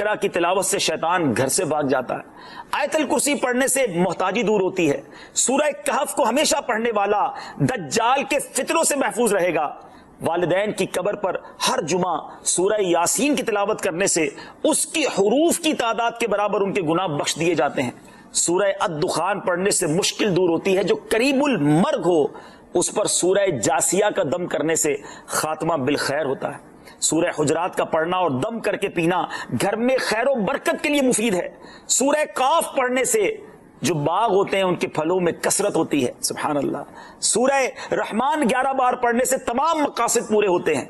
وغیرہ کی تلاوت سے شیطان گھر سے بھاگ جاتا ہے۔ آیت الکرسی پڑھنے سے محتاجی دور ہوتی ہے۔ سورہ کہف کو ہمیشہ پڑھنے والا دجال کے فتنوں سے محفوظ رہے گا۔ والدین کی قبر پر ہر جمعہ سورہ یاسین کی تلاوت کرنے سے اس کی حروف کی تعداد کے برابر ان کے گناہ بخش دیے جاتے ہیں۔ سورہ الدخان پڑھنے سے مشکل دور ہوتی ہے۔ جو قریب المرگ ہو اس پر سورہ جاسیہ کا دم کرنے سے خاتمہ بالخیر ہوتا ہے۔ سورہ حجرات کا پڑھنا اور دم کر کے پینا گھر میں خیر و برکت کے لیے مفید ہے۔ سورہ قاف پڑھنے سے جو باغ ہوتے ہیں ان کے پھلوں میں کثرت ہوتی ہے۔ سبحان اللہ۔ سورہ رحمان 11 بار پڑھنے سے تمام مقاصد پورے ہوتے ہیں۔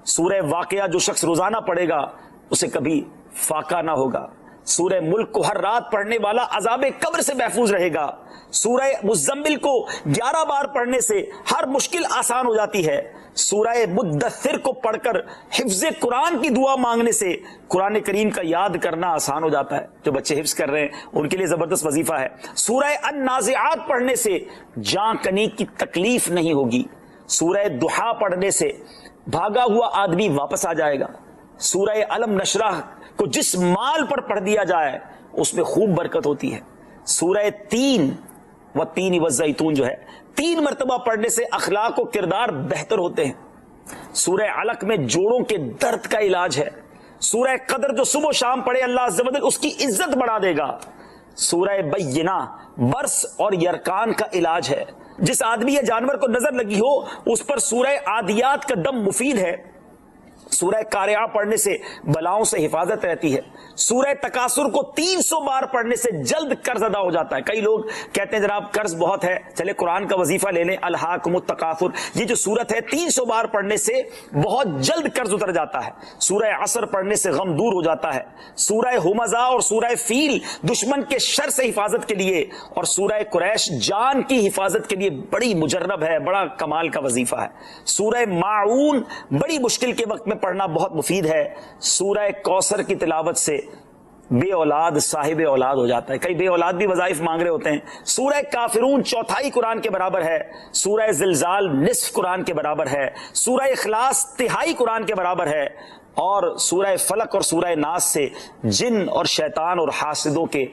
سورہ واقعہ جو شخص روزانہ پڑھے گا اسے کبھی فاقہ نہ ہوگا۔ سورہ ملک کو ہر رات پڑھنے والا عذاب قبر سے محفوظ رہے گا۔ سورہ مزمل کو 11 بار پڑھنے سے ہر مشکل آسان ہو جاتی ہے۔ سورہ مدثر کو پڑھ کر حفظ قرآن کی دعا مانگنے سے قرآن کریم کا یاد کرنا آسان ہو جاتا ہے۔ جو بچے حفظ کر رہے ہیں ان کے لیے زبردست وظیفہ ہے۔ سورہ النازعات پڑھنے سے جاں کنی کی تکلیف نہیں ہوگی۔ سورہ دحا پڑھنے سے بھاگا ہوا آدمی واپس آ جائے گا۔ سورہ علم نشرح کو جس مال پر پڑھ دیا جائے اس میں خوب برکت ہوتی ہے۔ سورہ تین و تین والزیتون جو ہے 3 مرتبہ پڑھنے سے اخلاق و کردار بہتر ہوتے ہیں۔ سورہ علق میں جوڑوں کے درد کا علاج ہے۔ سورہ قدر جو صبح و شام پڑھے اللہ عز و جل اس کی عزت بڑھا دے گا۔ سورہ بینہ برس اور یرکان کا علاج ہے۔ جس آدمی یا جانور کو نظر لگی ہو اس پر سورہ عادیات کا دم مفید ہے۔ سورہ قارعہ پڑھنے سے بلاؤں سے حفاظت رہتی ہے۔ سورہ تکاثر کو 300 بار پڑھنے سے جلد قرض ادا ہو جاتا ہے۔ کئی لوگ کہتے ہیں جناب قرض بہت ہے، چلے قرآن کا وظیفہ لے لیں، الہاکم التکاثر، یہ جو سورت ہے 300 بار پڑھنے سے بہت جلد قرض اتر جاتا ہے۔ سورہ عصر پڑھنے سے غم دور ہو جاتا ہے۔ سورہ ہمزہ اور سورہ فیل دشمن کے شر سے حفاظت کے لیے، اور سورہ قریش جان کی حفاظت کے لیے بڑی مجرب ہے، بڑا کمال کا وظیفہ ہے۔ سورہ ماعون بڑی مشکل کے وقت میں پڑھنا بہت مفید ہے۔ سورہ کوثر کی تلاوت سے بے اولاد صاحب اولاد ہو جاتا ہے۔ کئی بے اولاد بھی وظائف مانگ رہے ہوتے ہیں۔ سورہ کافرون 1/4 قرآن کے برابر ہے۔ سورہ زلزال نصف قرآن کے برابر ہے۔ سورہ اخلاص 1/3 قرآن کے برابر ہے۔ اور سورہ فلق اور سورہ ناس سے جن اور شیطان اور حاسدوں کے